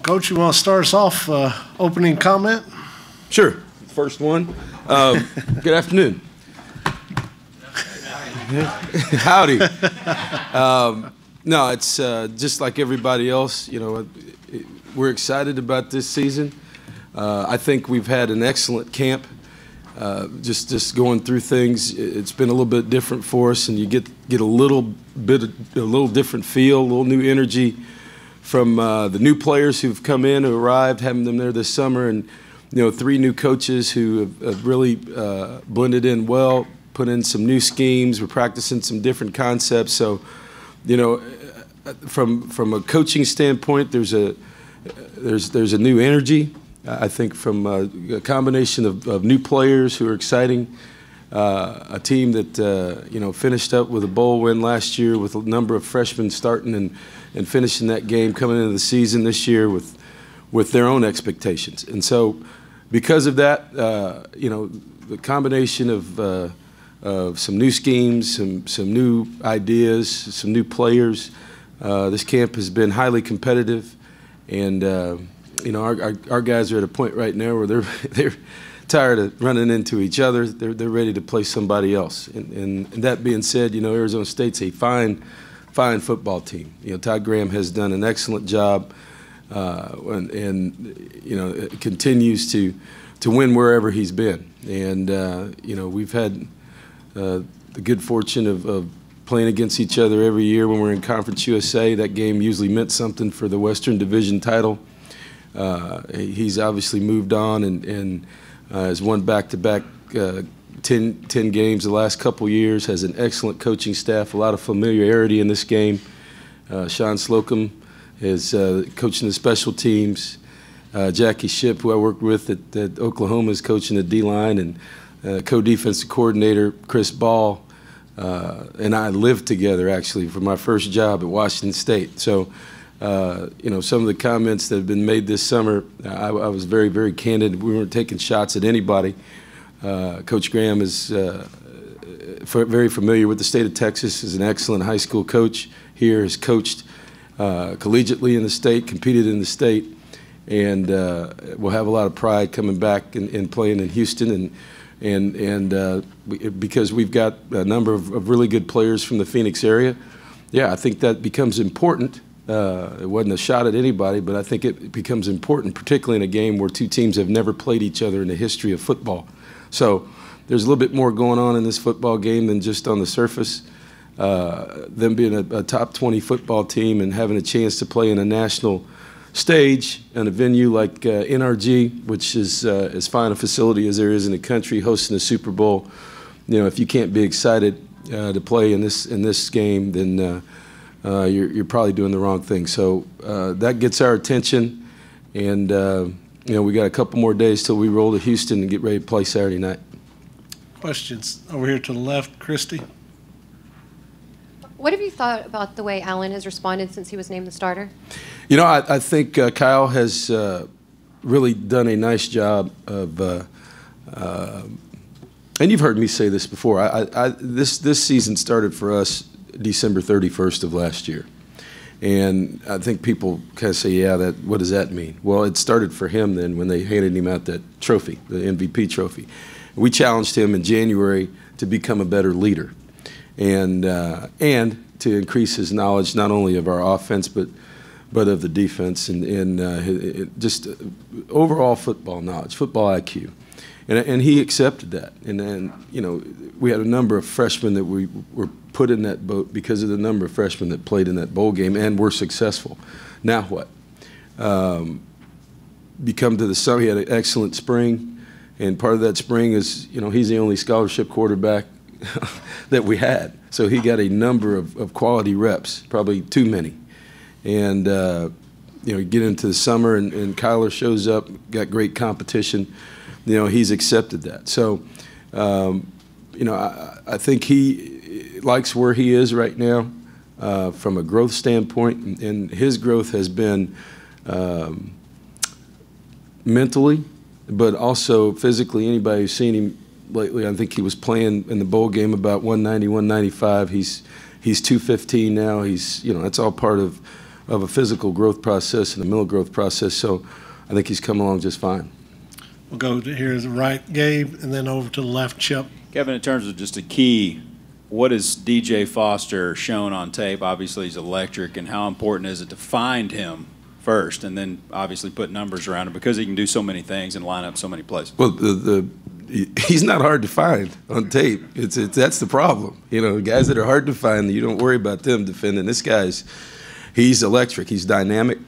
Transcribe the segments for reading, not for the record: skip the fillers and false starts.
Coach, you want to start us off, opening comment? Sure. First one. Good afternoon. Howdy. No, it's just like everybody else. You know, we're excited about this season. I think we've had an excellent camp. Just going through things, it's been a little bit different for us, and you get a little different feel, a little new energy from the new players who've come in, who arrived, having them there this summer, and 3 new coaches who have really blended in well, put in some new schemes. We're practicing some different concepts. So, from a coaching standpoint, there's a new energy. I think from a combination of new players who are exciting, a team that finished up with a bowl win last year, with a number of freshmen starting and finishing that game, coming into the season this year with their own expectations. And so, because of that, the combination of some new schemes, some new ideas, some new players, this camp has been highly competitive, and our guys are at a point right now where they're tired of running into each other. They're ready to play somebody else. And that being said, Arizona State's a fine football team. Todd Graham has done an excellent job, and continues to win wherever he's been. And we've had the good fortune of playing against each other every year when we're in Conference USA. That game usually meant something for the Western Division title. He's obviously moved on and has won back-to-back 10 games the last couple years, has an excellent coaching staff, a lot of familiarity in this game. Sean Slocum is coaching the special teams. Jackie Shipp, who I worked with at Oklahoma, is coaching the D-line, and co-defensive coordinator Chris Ball and I lived together, actually, for my first job at Washington State. So, some of the comments that have been made this summer, I was very, very candid. We weren't taking shots at anybody. Coach Graham is very familiar with the state of Texas, is an excellent high school coach here, has coached collegiately in the state, competed in the state, and will have a lot of pride coming back and playing in Houston. And because we've got a number of really good players from the Phoenix area, I think that becomes important. It wasn't a shot at anybody, but I think it becomes important, particularly in a game where 2 teams have never played each other in the history of football. So there's a little bit more going on in this football game than just on the surface. Them being a top 20 football team and having a chance to play in a national stage in a venue like NRG, which is as fine a facility as there is in the country, hosting a Super Bowl. If you can't be excited to play in this game, then you're probably doing the wrong thing. So that gets our attention, and we got a couple more days till we roll to Houston and get ready to play Saturday night. Questions over here to the left, Christy. What have you thought about the way Allen has responded since he was named the starter? I think Kyle has really done a nice job of, and you've heard me say this before. This season started for us December 31st of last year, and I think people kind of say, what does that mean? Well, it started for him then when they handed him out that trophy, the MVP trophy. We challenged him in January to become a better leader, and to increase his knowledge not only of our offense but of the defense and just overall football knowledge, football IQ. And he accepted that. And then, we had a number of freshmen that we were put in that boat because of the number of freshmen that played in that bowl game and were successful. Now what? You come to the summer, he had an excellent spring, and part of that spring is, he's the only scholarship quarterback that we had. So he got a number of quality reps, probably too many. And, you get into the summer and Kyler shows up, got great competition. He's accepted that. So, I think he likes where he is right now from a growth standpoint, and his growth has been mentally, but also physically. Anybody who's seen him lately, I think he was playing in the bowl game about 190, 195. He's 215 now. That's all part of of a physical growth process and a mental growth process. So I think he's come along just fine. We'll go to here to the right, Gabe, and then over to the left, Chip. Kevin, in terms of just a key, what has DJ Foster shown on tape? Obviously, he's electric, and how important is it to find him first and then obviously put numbers around him because he can do so many things and line up so many plays? Well, he's not hard to find on tape. That's the problem. You know, guys that are hard to find, you don't worry about them defending. This guy's, he's electric. He's dynamic,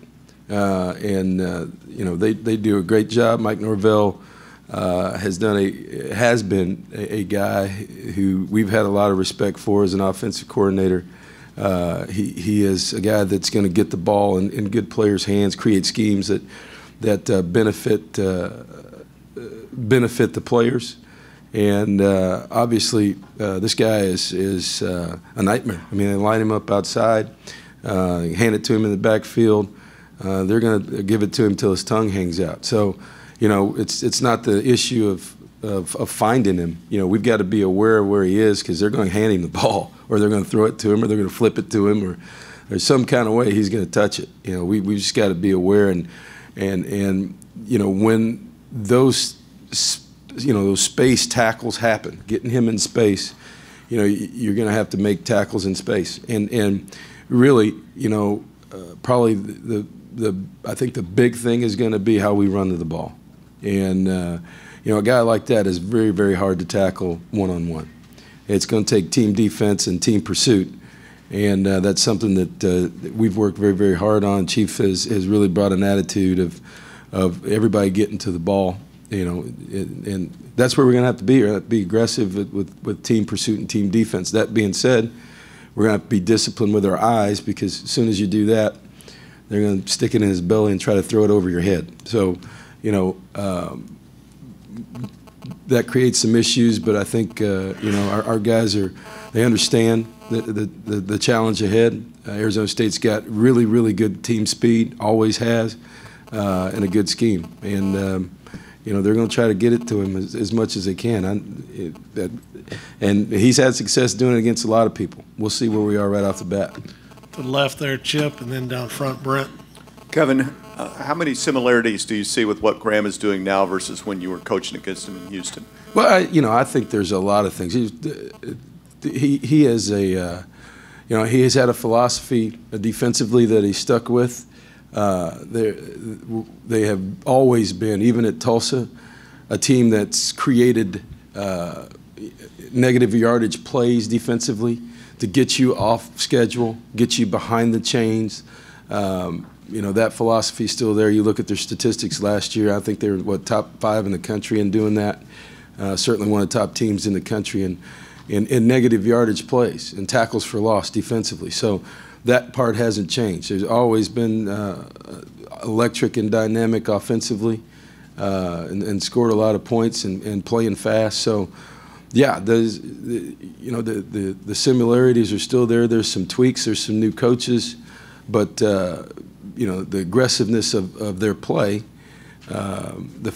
and you know, they do a great job. Mike Norvell has been a guy who we've had a lot of respect for as an offensive coordinator. He is a guy that's going to get the ball in good players' hands, create schemes that benefit the players, and obviously this guy is a nightmare. I mean, they line him up outside, hand it to him in the backfield. They're going to give it to him till his tongue hangs out. So, you know, it's not the issue of finding him. You know, we've got to be aware of where he is because they're going to hand him the ball, or they're going to throw it to him, or they're going to flip it to him, or there's some kind of way he's going to touch it. You know, we just got to be aware, and you know, when those space tackles happen, getting him in space, you know, you're going to have to make tackles in space, and really, you know, probably I think the big thing is going to be how we run to the ball, and you know, a guy like that is very, very hard to tackle one-on-one. It's going to take team defense and team pursuit, and that's something that we've worked very, very hard on. Chief has really brought an attitude of everybody getting to the ball, you know, and that's where we're going to have to be. We're going to have to be aggressive with team pursuit and team defense. That being said, we're going to have to be disciplined with our eyes, because as soon as you do that, they're going to stick it in his belly and try to throw it over your head. So, you know, that creates some issues, but I think you know, our guys they understand the challenge ahead. Arizona State's got really, really good team speed, always has, and a good scheme, and you know, they're going to try to get it to him as much as they can. And he's had success doing it against a lot of people. We'll see where we are right off the bat. To the left there, Chip, and then down front, Brent. Kevin, how many similarities do you see with what Graham is doing now versus when you were coaching against him in Houston? Well, you know, I think there's a lot of things. He has you know, he has had a philosophy defensively that he's stuck with. They have always been, even at Tulsa, a team that's created negative yardage plays defensively to get you off schedule, get you behind the chains. You know, that philosophy is still there. You look at their statistics last year, I think they were, top 5 in the country in doing that. Certainly one of the top teams in the country in negative yardage plays and tackles for loss defensively. So that part hasn't changed. There's always been electric and dynamic offensively, and scored a lot of points and playing fast. So, yeah, you know, the similarities are still there. There's some tweaks. There's some new coaches, but you know, the aggressiveness of their play, the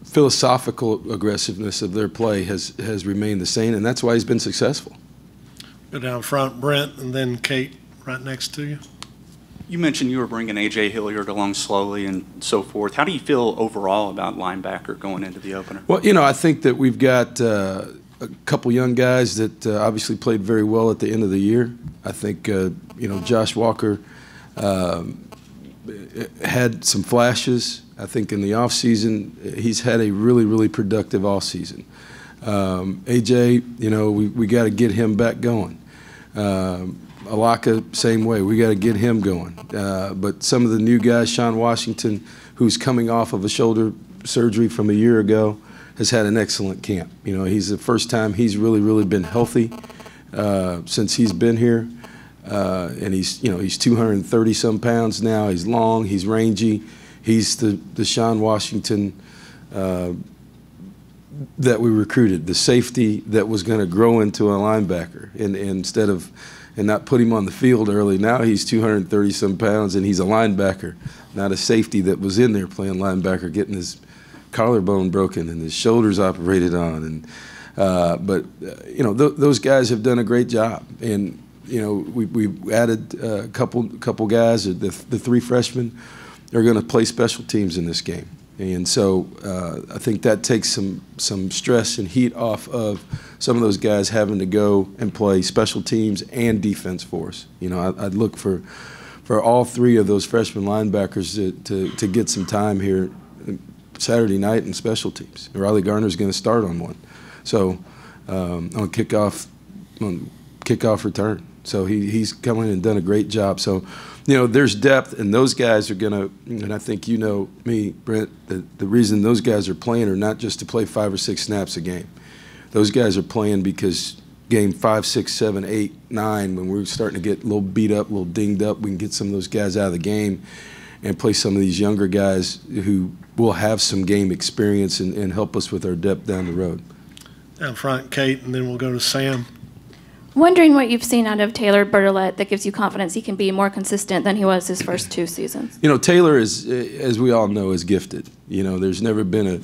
philosophical aggressiveness of their play has remained the same, and that's why he's been successful. Go down front, Brent, and then Kate right next to you. You mentioned you were bringing A.J. Hilliard along slowly and so forth. How do you feel overall about linebacker going into the opener? Well, you know, I think that we've got a couple young guys that obviously played very well at the end of the year. I think, you know, Josh Walker had some flashes. I think in the offseason, he's had a really, really productive offseason. A.J., you know, we got to get him back going. Alaka, same way. We got to get him going. But some of the new guys, Sean Washington, who's coming off of a shoulder surgery from a year ago, has had an excellent camp. You know, he's the first time he's really, really been healthy since he's been here. And he's 230-some pounds now. He's long. He's rangy. He's the Sean Washington that we recruited, the safety that was going to grow into a linebacker, and not put him on the field early. Now he's 230-some pounds, and he's a linebacker, not a safety that was in there playing linebacker, getting his collarbone broken and his shoulders operated on. And but you know, those guys have done a great job, and you know, we added a couple guys. The three freshmen are going to play special teams in this game, and so I think that takes some stress and heat off of some of those guys having to go and play special teams and defense for us. You know, I'd look for all three of those freshman linebackers to get some time here Saturday night in special teams. Riley Garner's going to start on one, so on kickoff return. So he's come in and done a great job. So, you know, there's depth, and those guys are going to, and I think you know me, Brent, the reason those guys are playing are not just to play 5 or 6 snaps a game. Those guys are playing because game 5, 6, 7, 8, 9, when we're starting to get a little beat up, a little dinged up, we can get some of those guys out of the game and play some of these younger guys who will have some game experience and help us with our depth down the road. Down front, Kate, and then we'll go to Sam. Wondering what you've seen out of Taylor Bertola that gives you confidence he can be more consistent than he was his first 2 seasons. You know, Taylor is, as we all know, is gifted. You know, there's never been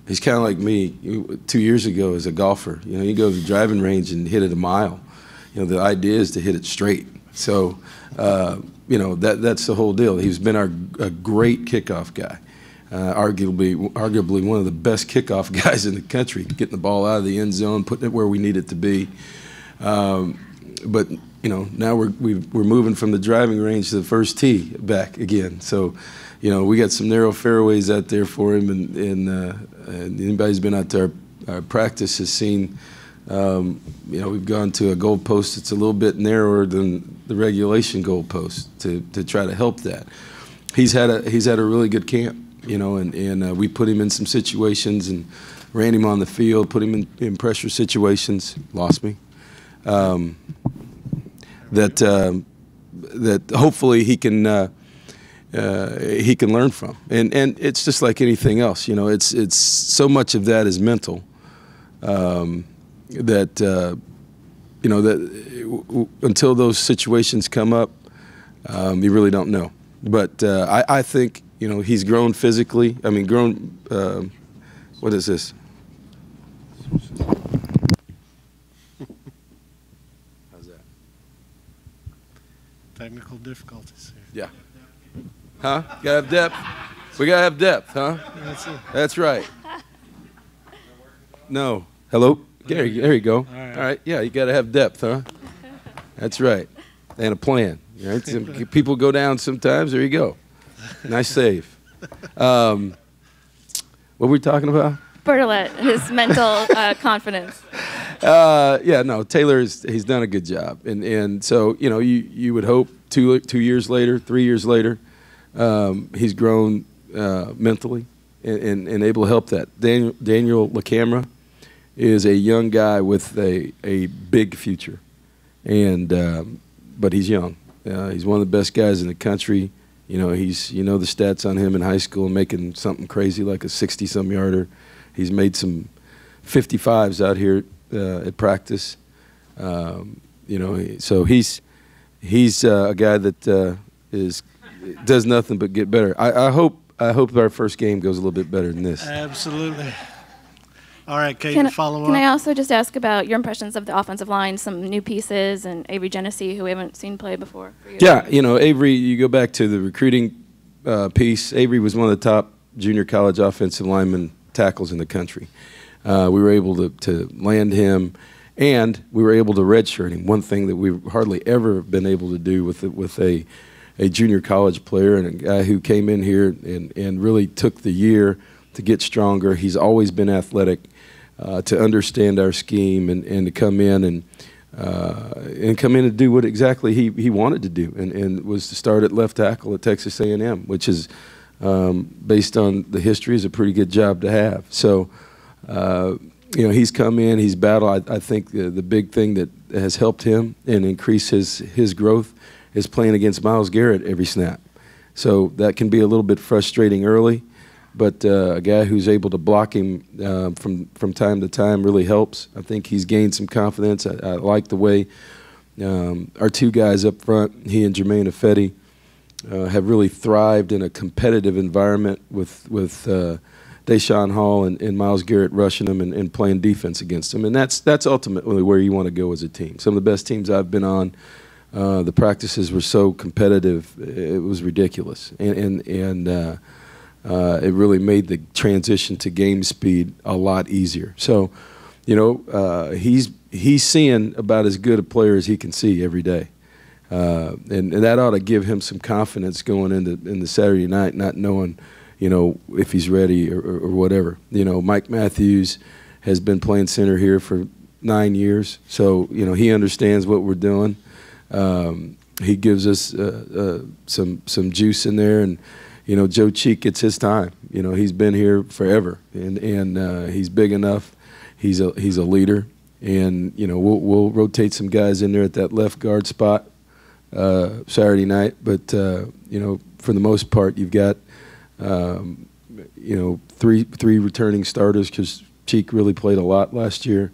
he's kind of like me 2 years ago as a golfer. You know, you go to the driving range and hit it a mile. You know, the idea is to hit it straight. So, you know, that's the whole deal. He's been a great kickoff guy. Arguably one of the best kickoff guys in the country, getting the ball out of the end zone, putting it where we need it to be. But you know, now we're moving from the driving range to the first tee back again. So, you know, we got some narrow fairways out there for him, and anybody who's been out to our practice has seen. You know, we've gone to a goalpost that's a little bit narrower than the regulation goalpost to try to help that. He's had a really good camp. You know, and we put him in some situations and ran him on the field, put him in pressure situations. Lost me. That hopefully he can learn from. And it's just like anything else. You know, it's so much of that is mental. That you know, that until those situations come up, you really don't know. But I think. You know, he's grown physically. I mean, grown, what is this? How's that? Technical difficulties here. Yeah. Huh? Gotta have depth. We gotta have depth, huh? That's it. That's right. No. Hello? There you go. All right. Yeah, you gotta have depth, huh? That's right. And a plan. Right? Some people go down sometimes. There you go. Nice save. What were we talking about? Bertola, his mental confidence. Yeah, no, he's done a good job, and so you know you would hope 2 years later, 3 years later, he's grown mentally and able to help that. Daniel LaCamera is a young guy with a big future, and but he's young. He's one of the best guys in the country. You know, the stats on him in high school, making something crazy like a 60-some yarder. He's made some 55s out here at practice. You know, so he's a guy that does nothing but get better. I hope our first game goes a little bit better than this. Absolutely. All right, Kate, follow up. Can I also just ask about your impressions of the offensive line, some new pieces, and Avery Genesee, who we haven't seen play before? Yeah, you know, Avery, you go back to the recruiting piece. Avery was one of the top junior college offensive lineman tackles in the country. We were able to land him, and we were able to redshirt him, one thing that we've hardly ever been able to do with a junior college player and a guy who came in here and really took the year to get stronger. He's always been athletic. To understand our scheme and to come in and do what exactly he wanted to do and was to start at left tackle at Texas A&M, which is based on the history is a pretty good job to have. So you know, he's come in, he's battled. I think the big thing that has helped him and increase his growth is playing against Myles Garrett every snap. So that can be a little bit frustrating early. But a guy who's able to block him from time to time really helps. I think he's gained some confidence. I like the way our 2 guys up front, he and Jermaine Ifedi, have really thrived in a competitive environment with Deshaun Hall and Myles Garrett rushing them and playing defense against them. And that's ultimately where you want to go as a team. Some of the best teams I've been on, the practices were so competitive, it was ridiculous. And it really made the transition to game speed a lot easier. So, he's seeing about as good a player as he can see every day. And that ought to give him some confidence going into Saturday night, not knowing, if he's ready or whatever. Mike Matthews has been playing center here for 9 years, so, he understands what we're doing. He gives us some juice in there, and, Joe Cheek gets his time. He's been here forever, and he's big enough. He's a leader, and, we'll rotate some guys in there at that left guard spot Saturday night, but, for the most part, you've got three returning starters because Cheek really played a lot last year.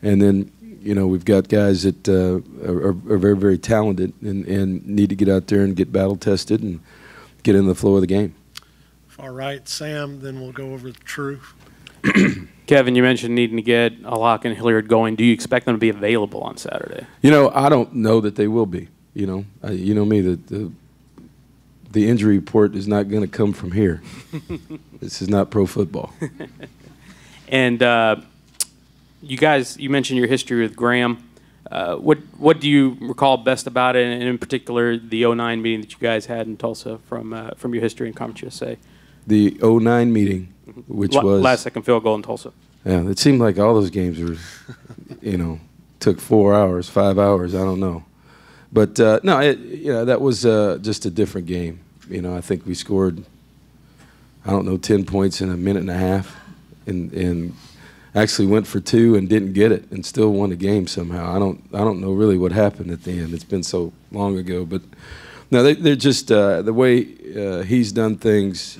And then, we've got guys that are very, very talented and need to get out there and get battle tested and get in the flow of the game. Far right, Sam, then we'll go over the True. Kevin, you mentioned needing to get Alak and Hilliard going. Do you expect them to be available on Saturday? I don't know that they will be. You know me, the injury report is not going to come from here. This is not pro football. And you mentioned your history with Graham. What do you recall best about it, and in particular the 09 meeting that you guys had in Tulsa from your history in Conference USA? The 09 meeting, which was last-second field goal in Tulsa. Yeah, it seemed like all those games were, took 4 hours, 5 hours. I don't know. But, no, that was just a different game. I think we scored, 10 points in a minute and a half and actually went for 2 and didn't get it and still won the game somehow. I don't know really what happened at the end. It's been so long ago. But, no, they're just the way he's done things,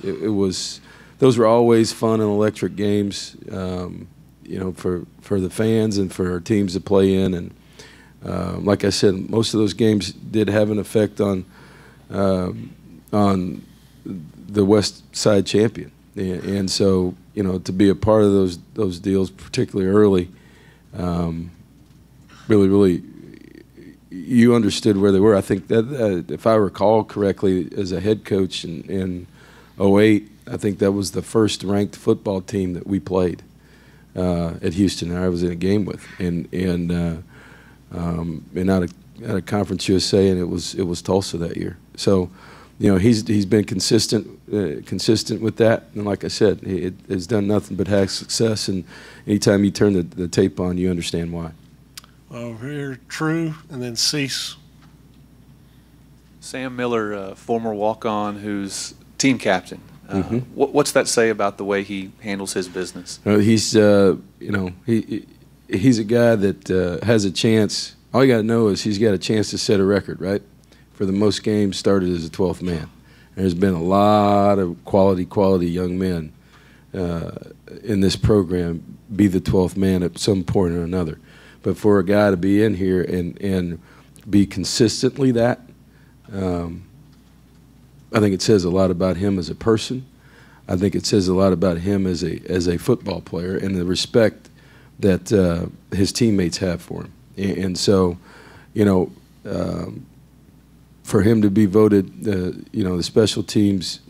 those were always fun and electric games, for the fans and for our teams to play in. And, like I said, most of those games did have an effect on the West Side champion, and so to be a part of those deals, particularly early, really, you understood where they were. I think that if I recall correctly, as a head coach in 08, I think that was the first ranked football team that we played at Houston. I was in a game with, and out of Conference USA, and it was Tulsa that year. So, he's been consistent with that, and like I said, it has done nothing but have success. And anytime you turn the tape on, you understand why. Over here, True, and then Cease. Sam Miller, former walk-on, who's team captain. What's that say about the way he handles his business? He's he's a guy that has a chance. All you got to know is he's got a chance to set a record, right? For the most games started as a 12th man. There's been a lot of quality young men in this program be the 12th man at some point or another. But for a guy to be in here and be consistently that, I think it says a lot about him as a person. I think it says a lot about him as a football player and the respect that his teammates have for him. And so, for him to be voted, the special teams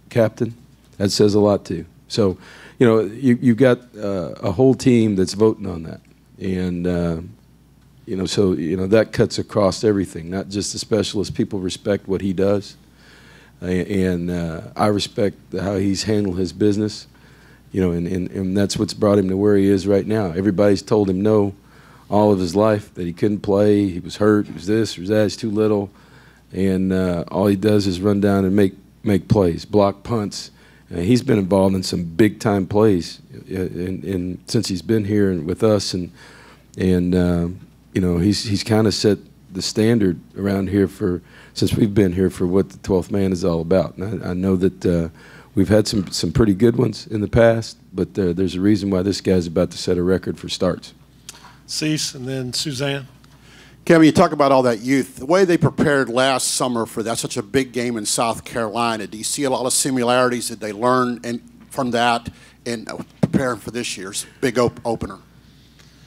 captain, that says a lot too. So, you've got a whole team that's voting on that. And, that cuts across everything, not just the specialist. People respect what he does. And I respect how he's handled his business, and that's what's brought him to where he is right now. Everybody's told him no all of his life, that he couldn't play, he was hurt, he was this, he was that, he's too little. And all he does is run down and make plays, block punts. He's been involved in some big-time plays since he's been here and with us. And he's kind of set the standard around here since we've been here for what the 12th man is all about. And I know that we've had some pretty good ones in the past, but there's a reason why this guy's about to set a record for starts. Cease, and then Suzanne. Kevin, you talk about all that youth. The way they prepared last summer for that, such a big game in South Carolina, do you see a lot of similarities that they learned from that in preparing for this year's big opener?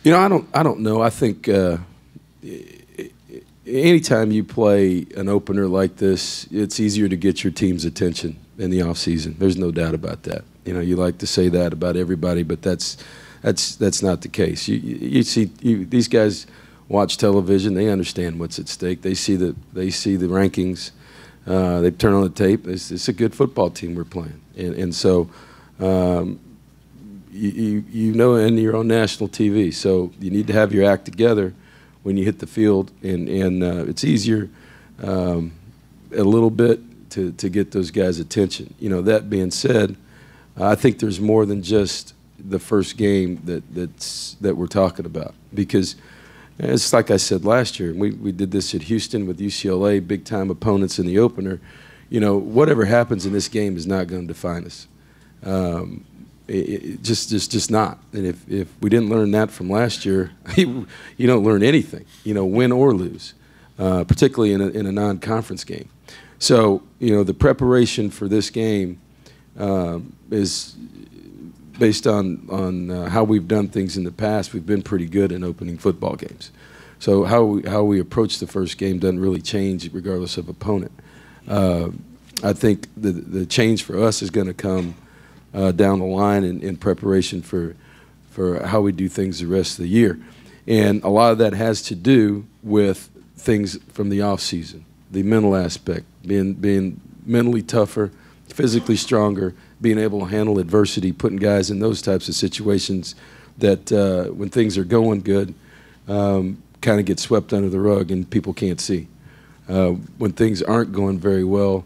You know, I don't know. I think anytime you play an opener like this, it's easier to get your team's attention in the off season. There's no doubt about that. You know, you like to say that about everybody, but that's not the case. You see these guys watch television. They understand what's at stake. They see the rankings. They turn on the tape. It's a good football team we're playing, and so you know, and you're on national TV, so you need to have your act together when you hit the field, and it's easier a little bit to get those guys' attention. You know, that being said, I think there's more than just the first game that we're talking about, because it's like I said last year, we did this at Houston with UCLA, big-time opponents in the opener. You know, whatever happens in this game is not going to define us. Just not. And if we didn't learn that from last year, you don't learn anything, you know, win or lose, particularly in a non-conference game. So, you know, the preparation for this game is based on how we've done things in the past. We've been pretty good in opening football games. So how we approach the first game doesn't really change regardless of opponent. I think the change for us is going to come down the line in preparation for how we do things the rest of the year. And a lot of that has to do with things from the off season, the mental aspect, being mentally tougher, physically stronger, being able to handle adversity, putting guys in those types of situations that when things are going good, kind of get swept under the rug and people can't see. When things aren't going very well,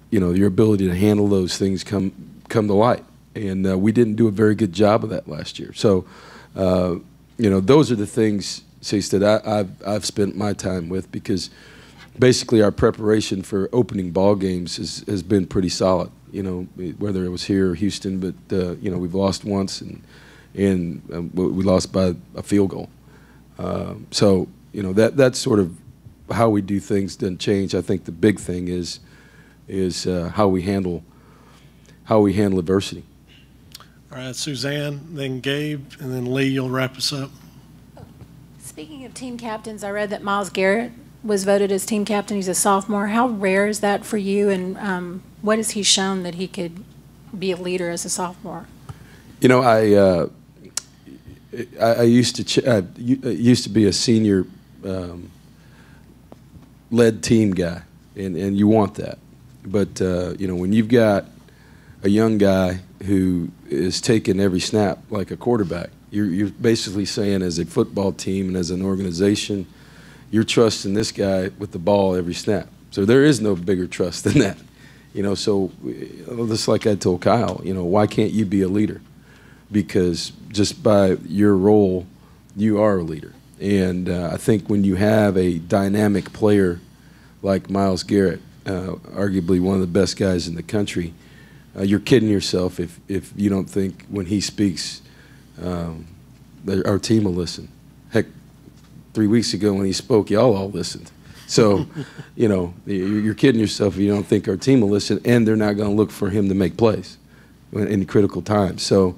you know, your ability to handle those things come to light. And we didn't do a very good job of that last year. So, you know, those are the things, Cease, that I've spent my time with, because basically our preparation for opening ball games has been pretty solid. You know, whether it was here or Houston, but you know, we've lost once and we lost by a field goal. So, you know, that's sort of how we do things doesn't change. I think the big thing is how we handle adversity. All right, Suzanne, then Gabe, and then Lee, you'll wrap us up. Speaking of team captains, I read that Myles Garrett was voted as team captain. He's a sophomore. How rare is that for you, and what has he shown that he could be a leader as a sophomore? You know, I used to be a senior led team guy, and you want that. But you know, when you've got a young guy who is taking every snap like a quarterback, you're basically saying, as a football team and as an organization, you're trusting this guy with the ball every snap. So there is no bigger trust than that. You know, so just like I told Kyle, you know, why can't you be a leader? Because just by your role, you are a leader. And I think when you have a dynamic player like Myles Garrett, arguably one of the best guys in the country, you're kidding yourself if you don't think when he speaks, our team will listen. Heck, 3 weeks ago when he spoke, y'all all listened. So, you know, you're kidding yourself if you don't think our team will listen, and they're not going to look for him to make plays in critical times. So,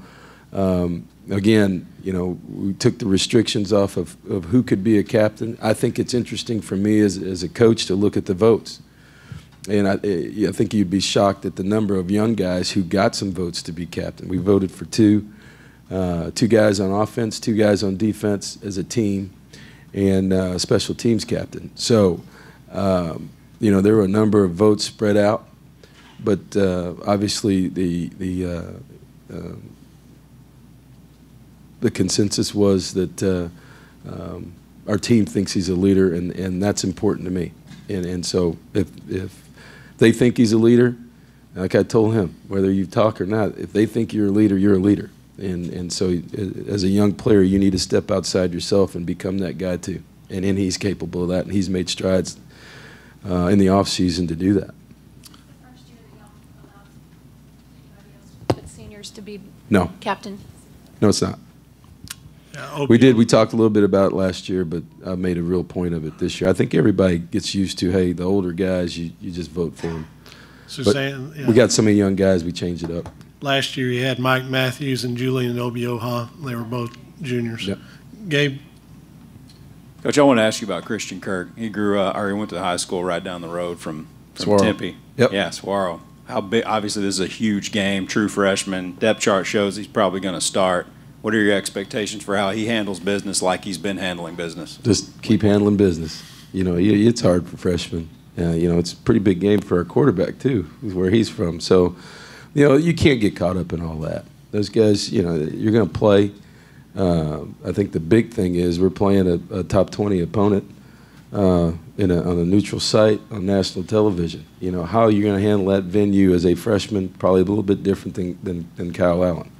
again, you know, we took the restrictions off of who could be a captain. I think it's interesting for me as a coach to look at the votes. And I think you'd be shocked at the number of young guys who got some votes to be captain. We voted for two guys on offense, 2 guys on defense as a team, and special teams captain. So, you know, there were a number of votes spread out, but obviously the consensus was that our team thinks he's a leader, and that's important to me. And so if they think he's a leader, like I told him, whether you talk or not, if they think you're a leader, you're a leader. And so as a young player, you need to step outside yourself and become that guy too. And he's capable of that, and he's made strides in the off season to do that. First year that y'all allowed anybody else but seniors to be captain? No, it's not. Yeah, We talked a little bit about it last year, but I made a real point of it this year. I think everybody gets used to, hey, the older guys, you just vote for them. Suzanne, but we got so many young guys, we changed it up. last year he had Mike Matthews and Julian Obioha. They were both juniors. Yep. Gabe? Coach, I want to ask you about Christian Kirk. He grew up, or he went to high school right down the road from Saguaro. Tempe. Yep. Yeah, Saguaro. How big? Obviously, this is a huge game. True freshman. Depth chart shows he's probably going to start. What are your expectations for how he handles business like he's been handling business? Just keep handling business. You know, it's hard for freshmen. You know, it's a pretty big game for our quarterback too, where he's from. So, you know, you can't get caught up in all that. Those guys, you know, you're going to play. I think the big thing is we're playing a top 20 opponent on a neutral site on national television. You know, how you're going to handle that venue as a freshman, probably a little bit different than Kyle Allen.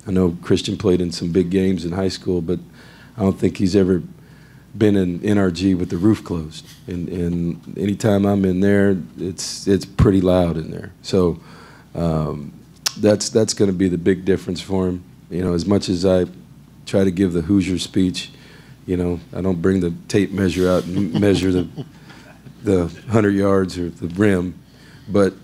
I know Christian played in some big games in high school, but I don't think he's ever been in NRG with the roof closed. And anytime I'm in there, it's pretty loud in there. So that's going to be the big difference for him. You know, as much as I try to give the Hoosier speech, you know, I don't bring the tape measure out and measure the 100 yards or the rim, but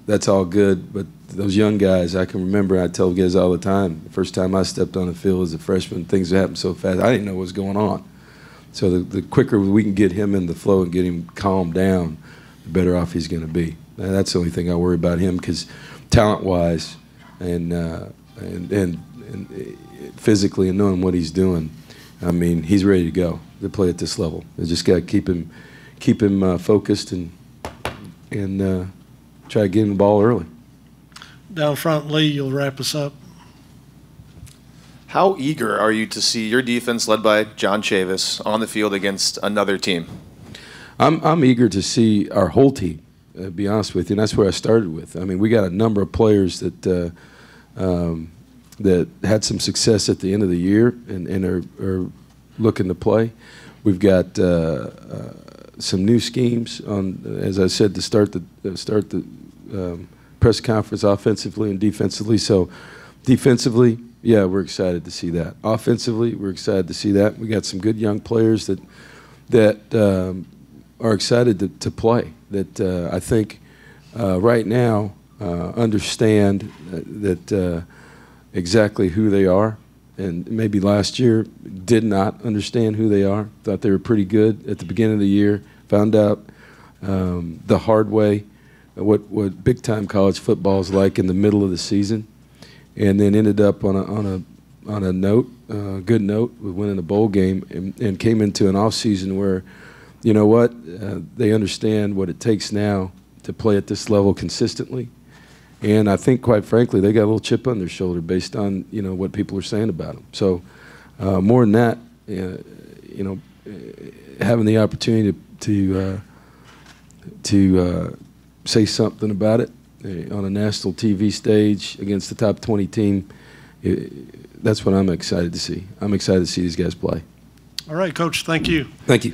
that's all good. But those young guys, I can remember, I tell guys all the time, the first time I stepped on the field as a freshman, things happened so fast, I didn't know what was going on. So the quicker we can get him in the flow and get him calmed down, the better off he's going to be. And that's the only thing I worry about him, because talent-wise and physically and knowing what he's doing, I mean, he's ready to go to play at this level. They just got to keep him focused and try to get him the ball early. Down front, Lee, you'll wrap us up. How eager are you to see your defense, led by John Chavis, on the field against another team? I'm eager to see our whole team, to be honest with you, and that's where I started with. I mean, we got a number of players that had some success at the end of the year and are looking to play. We've got some new schemes on, as I said, to start the press conference offensively and defensively. So defensively, yeah, we're excited to see that. Offensively, we're excited to see that. We got some good young players that are excited to play, that I think right now understand that exactly who they are, and maybe last year did not understand who they are, thought they were pretty good at the beginning of the year, found out the hard way what big-time college football is like in the middle of the season, and then ended up on a note, good note, with winning a bowl game, and came into an off season where, you know what, they understand what it takes now to play at this level consistently. And I think, quite frankly, they got a little chip on their shoulder based on, you know, what people are saying about them. So more than that, you know, having the opportunity to say something about it on a national TV stage against the top 20 team, that's what I'm excited to see. I'm excited to see these guys play. All right, Coach, thank you. Thank you.